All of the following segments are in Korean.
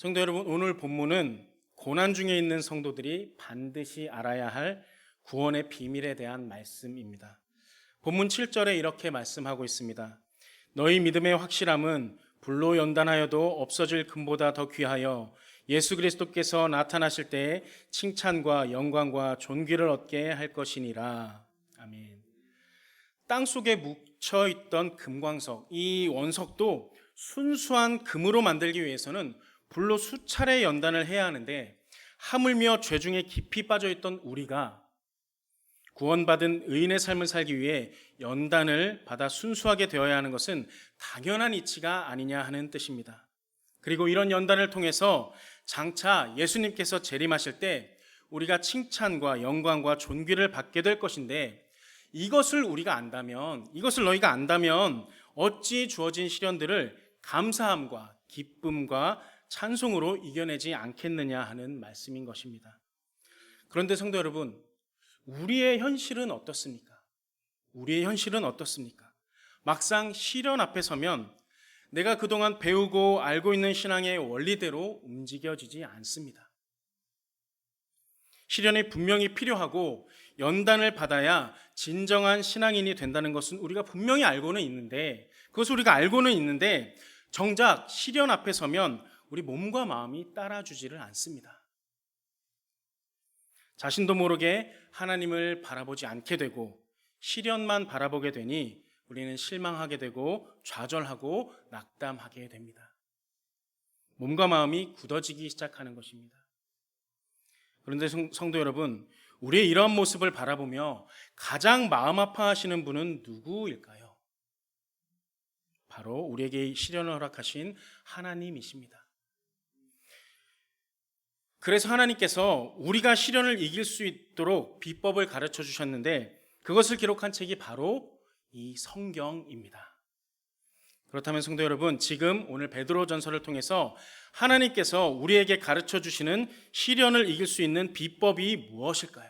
성도 여러분, 오늘 본문은 고난 중에 있는 성도들이 반드시 알아야 할 구원의 비밀에 대한 말씀입니다. 본문 7절에 이렇게 말씀하고 있습니다. 너희 믿음의 확실함은 불로 연단하여도 없어질 금보다 더 귀하여 예수 그리스도께서 나타나실 때에 칭찬과 영광과 존귀를 얻게 할 것이니라. 아멘. 땅 속에 묻혀 있던 금광석, 이 원석도 순수한 금으로 만들기 위해서는 불로 수차례 연단을 해야 하는데, 하물며 죄 중에 깊이 빠져 있던 우리가 구원받은 의인의 삶을 살기 위해 연단을 받아 순수하게 되어야 하는 것은 당연한 이치가 아니냐 하는 뜻입니다. 그리고 이런 연단을 통해서 장차 예수님께서 재림하실 때 우리가 칭찬과 영광과 존귀를 받게 될 것인데, 이것을 너희가 안다면 어찌 주어진 시련들을 감사함과 기쁨과 찬송으로 이겨내지 않겠느냐 하는 말씀인 것입니다. 그런데 성도 여러분, 우리의 현실은 어떻습니까? 막상 시련 앞에 서면 내가 그동안 배우고 알고 있는 신앙의 원리대로 움직여지지 않습니다. 시련이 분명히 필요하고 연단을 받아야 진정한 신앙인이 된다는 것은 우리가 분명히 알고는 있는데, 정작 시련 앞에 서면 우리 몸과 마음이 따라주지를 않습니다. 자신도 모르게 하나님을 바라보지 않게 되고 시련만 바라보게 되니 우리는 실망하게 되고 좌절하고 낙담하게 됩니다. 몸과 마음이 굳어지기 시작하는 것입니다. 그런데 성도 여러분, 우리의 이러한 모습을 바라보며 가장 마음 아파하시는 분은 누구일까요? 바로 우리에게 시련을 허락하신 하나님이십니다. 그래서 하나님께서 우리가 시련을 이길 수 있도록 비법을 가르쳐 주셨는데, 그것을 기록한 책이 바로 이 성경입니다. 그렇다면 성도 여러분, 지금 오늘 베드로전서를 통해서 하나님께서 우리에게 가르쳐 주시는 시련을 이길 수 있는 비법이 무엇일까요?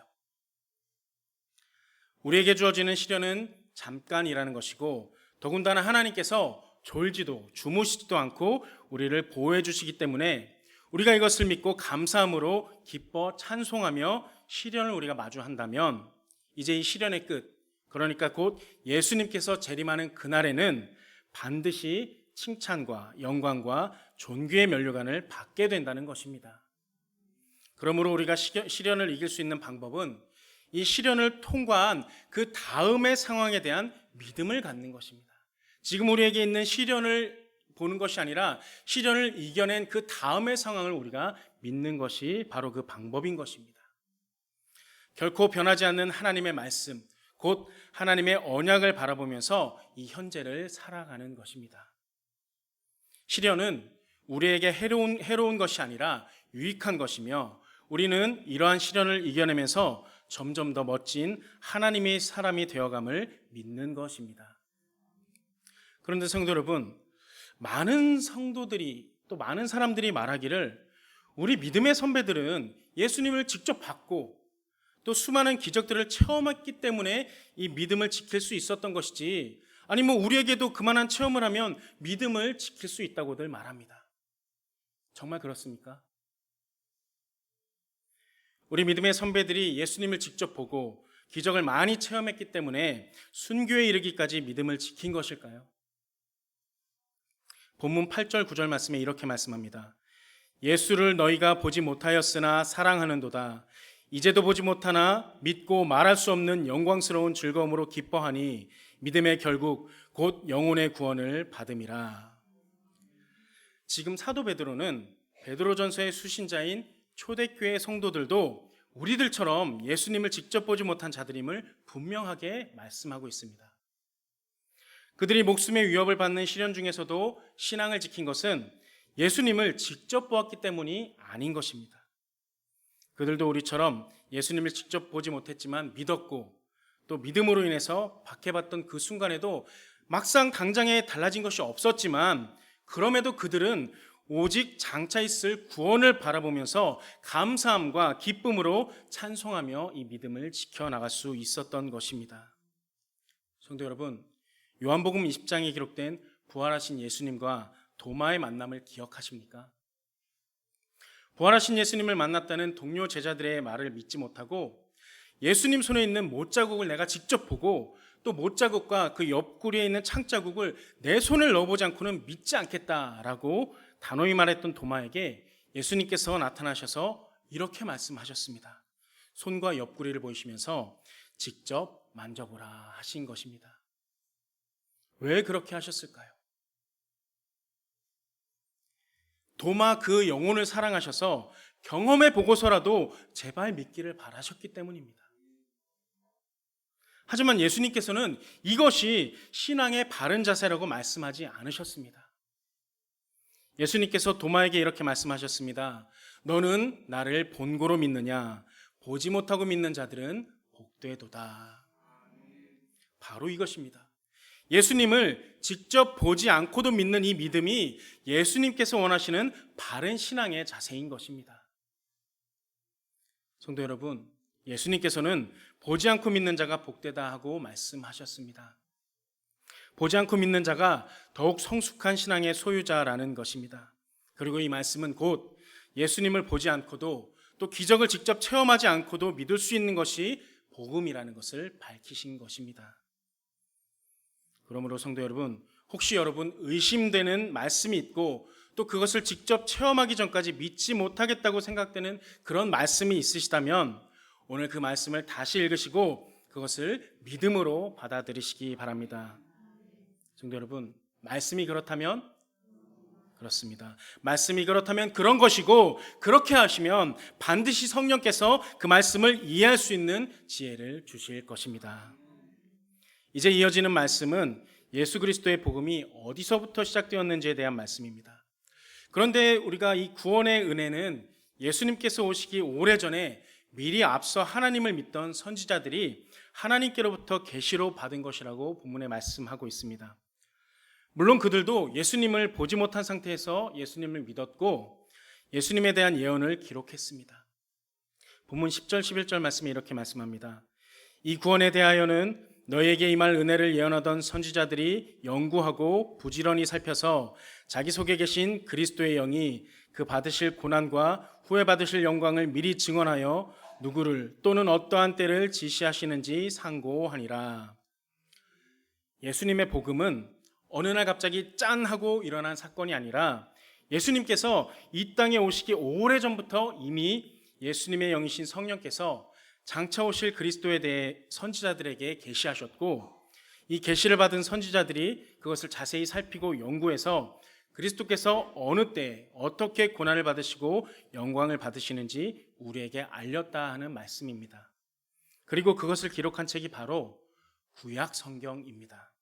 우리에게 주어지는 시련은 잠깐이라는 것이고, 더군다나 하나님께서 졸지도 주무시지도 않고 우리를 보호해 주시기 때문에 우리가 이것을 믿고 감사함으로 기뻐 찬송하며 시련을 우리가 마주한다면, 이제 이 시련의 끝, 그러니까 곧 예수님께서 재림하는 그날에는 반드시 칭찬과 영광과 존귀의 면류관을 받게 된다는 것입니다. 그러므로 우리가 시련을 이길 수 있는 방법은 이 시련을 통과한 그 다음의 상황에 대한 믿음을 갖는 것입니다. 지금 우리에게 있는 시련을 보는 것이 아니라 시련을 이겨낸 그 다음의 상황을 우리가 믿는 것이 바로 그 방법인 것입니다. 결코 변하지 않는 하나님의 말씀, 곧 하나님의 언약을 바라보면서 이 현재를 살아가는 것입니다. 시련은 우리에게 해로운 것이 아니라 유익한 것이며, 우리는 이러한 시련을 이겨내면서 점점 더 멋진 하나님의 사람이 되어감을 믿는 것입니다. 그런데 성도 여러분, 많은 성도들이, 또 많은 사람들이 말하기를 우리 믿음의 선배들은 예수님을 직접 받고 또 수많은 기적들을 체험했기 때문에 이 믿음을 지킬 수 있었던 것이지, 아니 우리에게도 그만한 체험을 하면 믿음을 지킬 수 있다고들 말합니다. 정말 그렇습니까? 우리 믿음의 선배들이 예수님을 직접 보고 기적을 많이 체험했기 때문에 순교에 이르기까지 믿음을 지킨 것일까요? 본문 8절 9절 말씀에 이렇게 말씀합니다. 예수를 너희가 보지 못하였으나 사랑하는도다. 이제도 보지 못하나 믿고 말할 수 없는 영광스러운 즐거움으로 기뻐하니 믿음의 결국 곧 영혼의 구원을 받음이라. 지금 사도 베드로는 베드로전서의 수신자인 초대교회 성도들도 우리들처럼 예수님을 직접 보지 못한 자들임을 분명하게 말씀하고 있습니다. 그들이 목숨의 위협을 받는 시련 중에서도 신앙을 지킨 것은 예수님을 직접 보았기 때문이 아닌 것입니다. 그들도 우리처럼 예수님을 직접 보지 못했지만 믿었고, 또 믿음으로 인해서 박해받던 그 순간에도 막상 당장에 달라진 것이 없었지만, 그럼에도 그들은 오직 장차 있을 구원을 바라보면서 감사함과 기쁨으로 찬송하며 이 믿음을 지켜나갈 수 있었던 것입니다. 성도 여러분, 요한복음 20장에 기록된 부활하신 예수님과 도마의 만남을 기억하십니까? 부활하신 예수님을 만났다는 동료 제자들의 말을 믿지 못하고 예수님 손에 있는 못자국을 내가 직접 보고 또 못자국과 그 옆구리에 있는 창자국을 내 손을 넣어보지 않고는 믿지 않겠다라고 단호히 말했던 도마에게 예수님께서 나타나셔서 이렇게 말씀하셨습니다. 손과 옆구리를 보이시면서 직접 만져보라 하신 것입니다. 왜 그렇게 하셨을까요? 도마 그 영혼을 사랑하셔서 경험해 보고서라도 제발 믿기를 바라셨기 때문입니다. 하지만 예수님께서는 이것이 신앙의 바른 자세라고 말씀하지 않으셨습니다. 예수님께서 도마에게 이렇게 말씀하셨습니다. 너는 나를 본고로 믿느냐? 보지 못하고 믿는 자들은 복되도다. 바로 이것입니다. 예수님을 직접 보지 않고도 믿는 이 믿음이 예수님께서 원하시는 바른 신앙의 자세인 것입니다. 성도 여러분, 예수님께서는 보지 않고 믿는 자가 복되다 하고 말씀하셨습니다. 보지 않고 믿는 자가 더욱 성숙한 신앙의 소유자라는 것입니다. 그리고 이 말씀은 곧 예수님을 보지 않고도 또 기적을 직접 체험하지 않고도 믿을 수 있는 것이 복음이라는 것을 밝히신 것입니다. 그러므로 성도 여러분, 혹시 여러분 의심되는 말씀이 있고 또 그것을 직접 체험하기 전까지 믿지 못하겠다고 생각되는 그런 말씀이 있으시다면 오늘 그 말씀을 다시 읽으시고 그것을 믿음으로 받아들이시기 바랍니다. 성도 여러분, 말씀이 그렇다면 그렇습니다. 말씀이 그렇다면 그런 것이고 그렇게 하시면 반드시 성령께서 그 말씀을 이해할 수 있는 지혜를 주실 것입니다. 이제 이어지는 말씀은 예수 그리스도의 복음이 어디서부터 시작되었는지에 대한 말씀입니다. 그런데 우리가 이 구원의 은혜는 예수님께서 오시기 오래전에 미리 앞서 하나님을 믿던 선지자들이 하나님께로부터 계시로 받은 것이라고 본문에 말씀하고 있습니다. 물론 그들도 예수님을 보지 못한 상태에서 예수님을 믿었고 예수님에 대한 예언을 기록했습니다. 본문 10절 11절 말씀에 이렇게 말씀합니다. 이 구원에 대하여는 너에게 임할 은혜를 예언하던 선지자들이 연구하고 부지런히 살펴서 자기 속에 계신 그리스도의 영이 그 받으실 고난과 후에 받으실 영광을 미리 증언하여 누구를 또는 어떠한 때를 지시하시는지 상고하니라. 예수님의 복음은 어느 날 갑자기 짠 하고 일어난 사건이 아니라 예수님께서 이 땅에 오시기 오래전부터 이미 예수님의 영이신 성령께서 장차 오실 그리스도에 대해 선지자들에게 계시하셨고 이 계시를 받은 선지자들이 그것을 자세히 살피고 연구해서 그리스도께서 어느 때 어떻게 고난을 받으시고 영광을 받으시는지 우리에게 알렸다 하는 말씀입니다. 그리고 그것을 기록한 책이 바로 구약 성경입니다.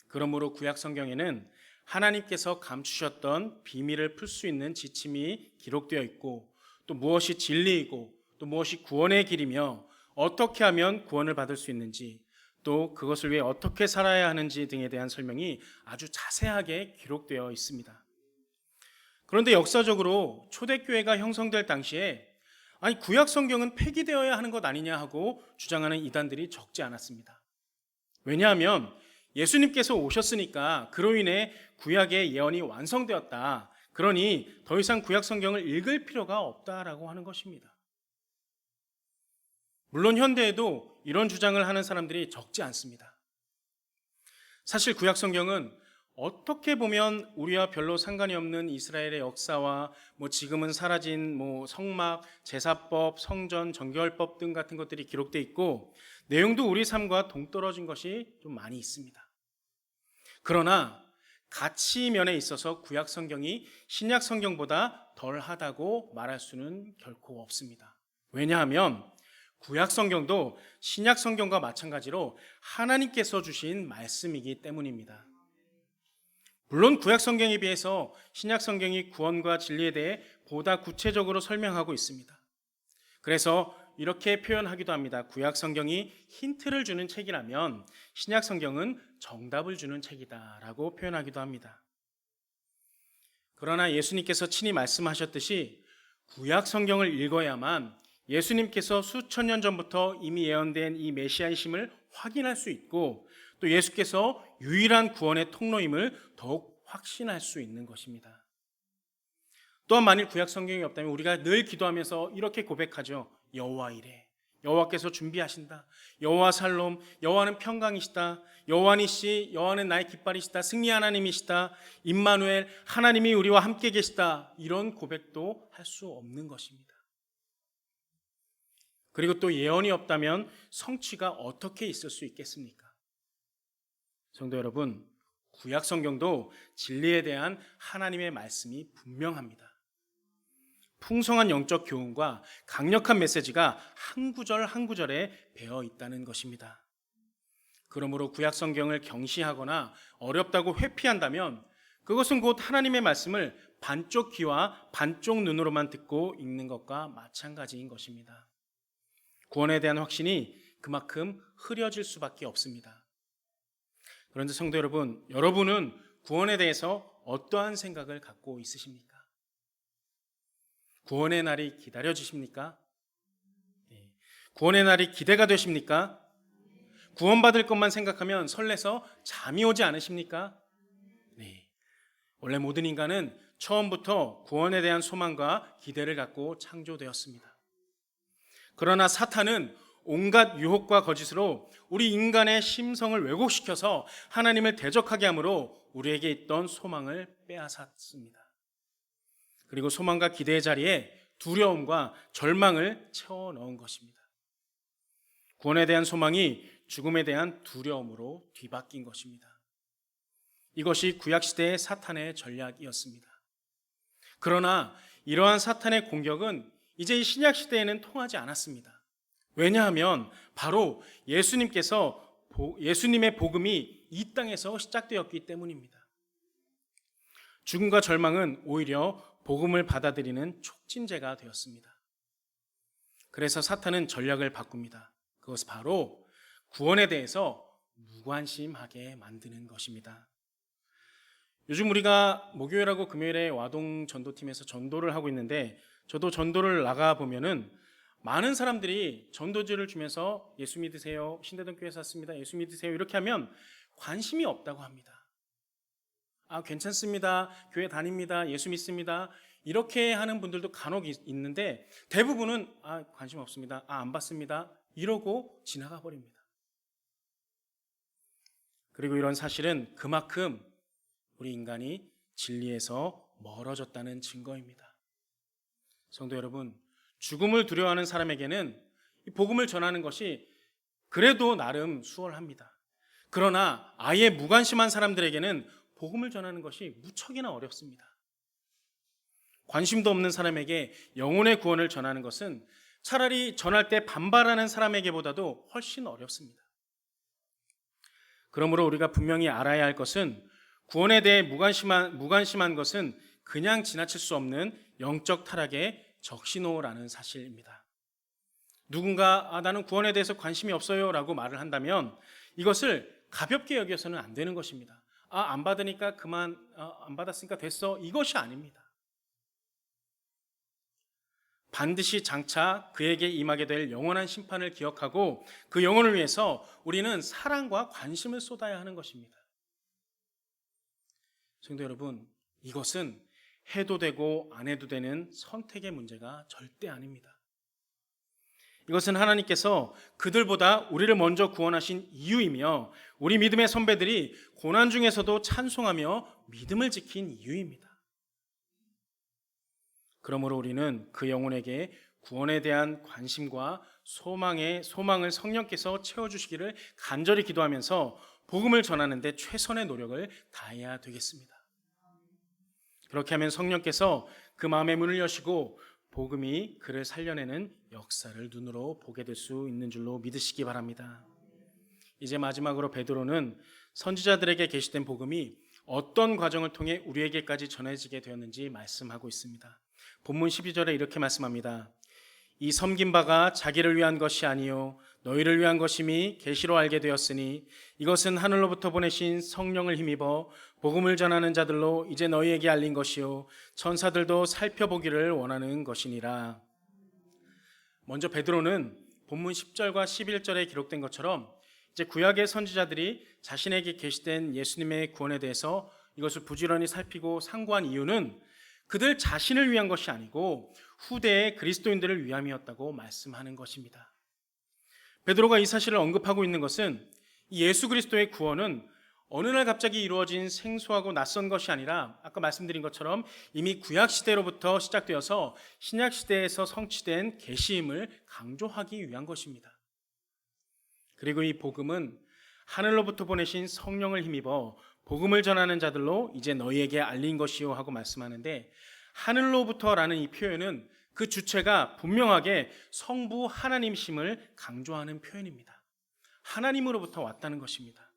그러므로 구약 성경에는 하나님께서 감추셨던 비밀을 풀 수 있는 지침이 기록되어 있고 또 무엇이 진리이고 또 무엇이 구원의 길이며 어떻게 하면 구원을 받을 수 있는지 또 그것을 위해 어떻게 살아야 하는지 등에 대한 설명이 아주 자세하게 기록되어 있습니다. 그런데 역사적으로 초대교회가 형성될 당시에 아니 구약 성경은 폐기되어야 하는 것 아니냐 하고 주장하는 이단들이 적지 않았습니다. 왜냐하면 예수님께서 오셨으니까 그로 인해 구약의 예언이 완성되었다. 그러니 더 이상 구약 성경을 읽을 필요가 없다라고 하는 것입니다. 물론 현대에도 이런 주장을 하는 사람들이 적지 않습니다. 사실 구약 성경은 어떻게 보면 우리와 별로 상관이 없는 이스라엘의 역사와 지금은 사라진 성막, 제사법, 성전, 정결법 등 같은 것들이 기록되어 있고 내용도 우리 삶과 동떨어진 것이 좀 많이 있습니다. 그러나 가치면에 있어서 구약 성경이 신약 성경보다 덜하다고 말할 수는 결코 없습니다. 왜냐하면 구약 성경도 신약 성경과 마찬가지로 하나님께서 주신 말씀이기 때문입니다. 물론 구약 성경에 비해서 신약 성경이 구원과 진리에 대해 보다 구체적으로 설명하고 있습니다. 그래서 이렇게 표현하기도 합니다. 구약 성경이 힌트를 주는 책이라면 신약 성경은 정답을 주는 책이다라고 표현하기도 합니다. 그러나 예수님께서 친히 말씀하셨듯이 구약 성경을 읽어야만 예수님께서 수천 년 전부터 이미 예언된 이 메시아이심을 확인할 수 있고 또 예수께서 유일한 구원의 통로임을 더욱 확신할 수 있는 것입니다. 또한 만일 구약 성경이 없다면 우리가 늘 기도하면서 이렇게 고백하죠. 여호와 이래. 여호와께서 준비하신다. 여호와 살롬. 여호와는 평강이시다. 여호와니시. 여호와는 나의 깃발이시다. 승리 하나님이시다. 임마누엘. 하나님이 우리와 함께 계시다. 이런 고백도 할 수 없는 것입니다. 그리고 또 예언이 없다면 성취가 어떻게 있을 수 있겠습니까? 성도 여러분, 구약 성경도 진리에 대한 하나님의 말씀이 분명합니다. 풍성한 영적 교훈과 강력한 메시지가 한 구절 한 구절에 배어 있다는 것입니다. 그러므로 구약 성경을 경시하거나 어렵다고 회피한다면 그것은 곧 하나님의 말씀을 반쪽 귀와 반쪽 눈으로만 듣고 읽는 것과 마찬가지인 것입니다. 구원에 대한 확신이 그만큼 흐려질 수밖에 없습니다. 그런데 성도 여러분, 여러분은 구원에 대해서 어떠한 생각을 갖고 있으십니까? 구원의 날이 기다려지십니까? 구원의 날이 기대가 되십니까? 구원받을 것만 생각하면 설레서 잠이 오지 않으십니까? 네. 원래 모든 인간은 처음부터 구원에 대한 소망과 기대를 갖고 창조되었습니다. 그러나 사탄은 온갖 유혹과 거짓으로 우리 인간의 심성을 왜곡시켜서 하나님을 대적하게 함으로 우리에게 있던 소망을 빼앗았습니다. 그리고 소망과 기대의 자리에 두려움과 절망을 채워 넣은 것입니다. 구원에 대한 소망이 죽음에 대한 두려움으로 뒤바뀐 것입니다. 이것이 구약시대의 사탄의 전략이었습니다. 그러나 이러한 사탄의 공격은 이제 이 신약시대에는 통하지 않았습니다. 왜냐하면 바로 예수님의 복음이 이 땅에서 시작되었기 때문입니다. 죽음과 절망은 오히려 복음을 받아들이는 촉진제가 되었습니다. 그래서 사탄은 전략을 바꿉니다. 그것은 바로 구원에 대해서 무관심하게 만드는 것입니다. 요즘 우리가 목요일하고 금요일에 와동 전도팀에서 전도를 하고 있는데 저도 전도를 나가보면은 많은 사람들이 전도지를 주면서 예수 믿으세요. 신대동 교회에서 왔습니다. 예수 믿으세요. 이렇게 하면 관심이 없다고 합니다. 괜찮습니다. 교회 다닙니다. 예수 믿습니다. 이렇게 하는 분들도 간혹 있는데 대부분은 관심 없습니다. 안 받습니다. 이러고 지나가 버립니다. 그리고 이런 사실은 그만큼 우리 인간이 진리에서 멀어졌다는 증거입니다. 성도 여러분, 죽음을 두려워하는 사람에게는 이 복음을 전하는 것이 그래도 나름 수월합니다. 그러나 아예 무관심한 사람들에게는 복음을 전하는 것이 무척이나 어렵습니다. 관심도 없는 사람에게 영혼의 구원을 전하는 것은 차라리 전할 때 반발하는 사람에게보다도 훨씬 어렵습니다. 그러므로 우리가 분명히 알아야 할 것은 구원에 대해 무관심한 것은 그냥 지나칠 수 없는 영적 타락의 적신호라는 사실입니다. 누군가 나는 구원에 대해서 관심이 없어요 라고 말을 한다면 이것을 가볍게 여겨서는 안 되는 것입니다. 안 받으니까 그만, 안 받았으니까 됐어, 이것이 아닙니다. 반드시 장차 그에게 임하게 될 영원한 심판을 기억하고 그 영혼을 위해서 우리는 사랑과 관심을 쏟아야 하는 것입니다. 성도 여러분, 이것은 해도 되고 안 해도 되는 선택의 문제가 절대 아닙니다. 이것은 하나님께서 그들보다 우리를 먼저 구원하신 이유이며 우리 믿음의 선배들이 고난 중에서도 찬송하며 믿음을 지킨 이유입니다. 그러므로 우리는 그 영혼에게 구원에 대한 관심과 소망을 성령께서 채워주시기를 간절히 기도하면서 복음을 전하는 데 최선의 노력을 다해야 되겠습니다. 그렇게 하면 성령께서 그 마음의 문을 여시고 복음이 그를 살려내는 역사를 눈으로 보게 될 수 있는 줄로 믿으시기 바랍니다. 이제 마지막으로 베드로는 선지자들에게 계시된 복음이 어떤 과정을 통해 우리에게까지 전해지게 되었는지 말씀하고 있습니다. 본문 12절에 이렇게 말씀합니다. 이 섬긴 바가 자기를 위한 것이 아니요 너희를 위한 것임이 계시로 알게 되었으니 이것은 하늘로부터 보내신 성령을 힘입어 복음을 전하는 자들로 이제 너희에게 알린 것이요 천사들도 살펴보기를 원하는 것이니라. 먼저 베드로는 본문 10절과 11절에 기록된 것처럼 이제 구약의 선지자들이 자신에게 계시된 예수님의 구원에 대해서 이것을 부지런히 살피고 상고한 이유는 그들 자신을 위한 것이 아니고 후대의 그리스도인들을 위함이었다고 말씀하는 것입니다. 베드로가 이 사실을 언급하고 있는 것은 예수 그리스도의 구원은 어느 날 갑자기 이루어진 생소하고 낯선 것이 아니라 아까 말씀드린 것처럼 이미 구약 시대로부터 시작되어서 신약 시대에서 성취된 계시임을 강조하기 위한 것입니다. 그리고 이 복음은 하늘로부터 보내신 성령을 힘입어 복음을 전하는 자들로 이제 너희에게 알린 것이요 하고 말씀하는데, 하늘로부터라는 이 표현은 그 주체가 분명하게 성부 하나님심을 강조하는 표현입니다. 하나님으로부터 왔다는 것입니다.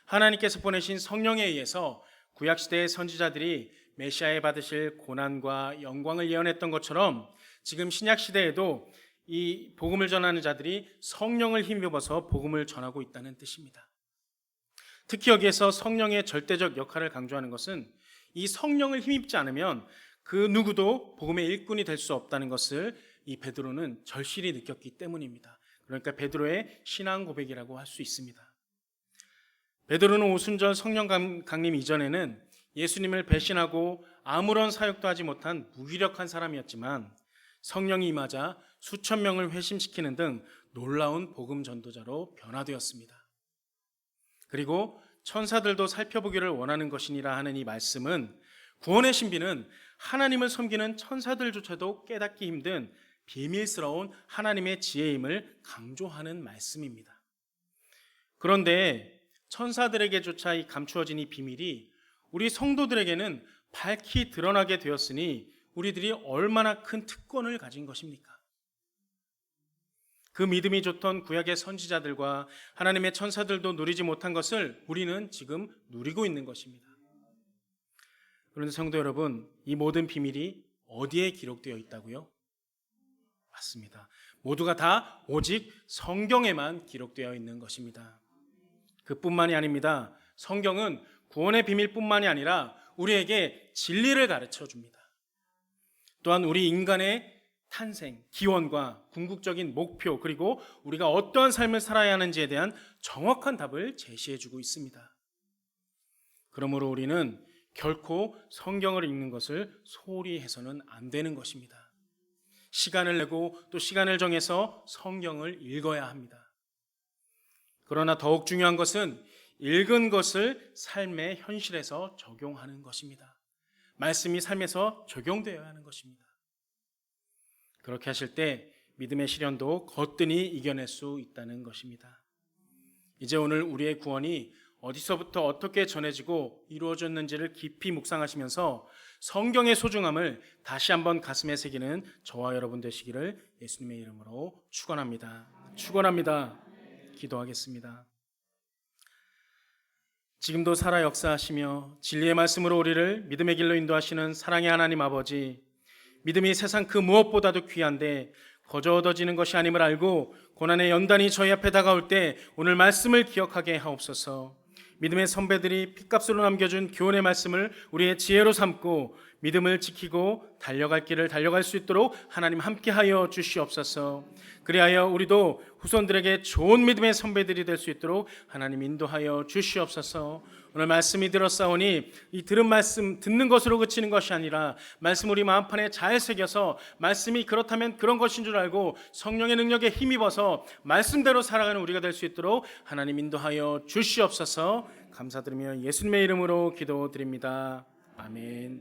하나님께서 보내신 성령에 의해서 구약시대의 선지자들이 메시아에 받으실 고난과 영광을 예언했던 것처럼 지금 신약시대에도 이 복음을 전하는 자들이 성령을 힘입어서 복음을 전하고 있다는 뜻입니다. 특히 여기에서 성령의 절대적 역할을 강조하는 것은 이 성령을 힘입지 않으면 그 누구도 복음의 일꾼이 될 수 없다는 것을 이 베드로는 절실히 느꼈기 때문입니다. 그러니까 베드로의 신앙 고백이라고 할 수 있습니다. 베드로는 오순절 성령 강림 이전에는 예수님을 배신하고 아무런 사역도 하지 못한 무기력한 사람이었지만 성령이 임하자 수천 명을 회심시키는 등 놀라운 복음 전도자로 변화되었습니다. 그리고 천사들도 살펴보기를 원하는 것이니라 하는 이 말씀은 구원의 신비는 하나님을 섬기는 천사들조차도 깨닫기 힘든 비밀스러운 하나님의 지혜임을 강조하는 말씀입니다. 그런데 천사들에게조차 이 감추어진 이 비밀이 우리 성도들에게는 밝히 드러나게 되었으니 우리들이 얼마나 큰 특권을 가진 것입니까? 그 믿음이 좋던 구약의 선지자들과 하나님의 천사들도 누리지 못한 것을 우리는 지금 누리고 있는 것입니다. 그런데 성도 여러분, 이 모든 비밀이 어디에 기록되어 있다고요? 맞습니다. 모두가 다 오직 성경에만 기록되어 있는 것입니다. 그뿐만이 아닙니다. 성경은 구원의 비밀뿐만이 아니라 우리에게 진리를 가르쳐 줍니다. 또한 우리 인간의 탄생, 기원과 궁극적인 목표, 그리고 우리가 어떠한 삶을 살아야 하는지에 대한 정확한 답을 제시해 주고 있습니다. 그러므로 우리는 결코 성경을 읽는 것을 소홀히 해서는 안 되는 것입니다. 시간을 내고 또 시간을 정해서 성경을 읽어야 합니다. 그러나 더욱 중요한 것은 읽은 것을 삶의 현실에서 적용하는 것입니다. 말씀이 삶에서 적용되어야 하는 것입니다. 그렇게 하실 때 믿음의 시련도 거뜬히 이겨낼 수 있다는 것입니다. 이제 오늘 우리의 구원이 어디서부터 어떻게 전해지고 이루어졌는지를 깊이 묵상하시면서 성경의 소중함을 다시 한번 가슴에 새기는 저와 여러분 되시기를 예수님의 이름으로 축원합니다. 기도하겠습니다. 지금도 살아 역사하시며 진리의 말씀으로 우리를 믿음의 길로 인도하시는 사랑의 하나님 아버지, 믿음이 세상 그 무엇보다도 귀한데 거저 얻어지는 것이 아님을 알고 고난의 연단이 저희 앞에 다가올 때 오늘 말씀을 기억하게 하옵소서. 믿음의 선배들이 핏값으로 남겨준 교훈의 말씀을 우리의 지혜로 삼고 믿음을 지키고 달려갈 길을 달려갈 수 있도록 하나님 함께하여 주시옵소서. 그리하여 우리도 후손들에게 좋은 믿음의 선배들이 될 수 있도록 하나님 인도하여 주시옵소서. 오늘 말씀이 들었사오니 이 들은 말씀 듣는 것으로 그치는 것이 아니라 말씀 우리 마음판에 잘 새겨서 말씀이 그렇다면 그런 것인 줄 알고 성령의 능력에 힘입어서 말씀대로 살아가는 우리가 될 수 있도록 하나님 인도하여 주시옵소서. 감사드리며 예수님의 이름으로 기도드립니다. 아멘.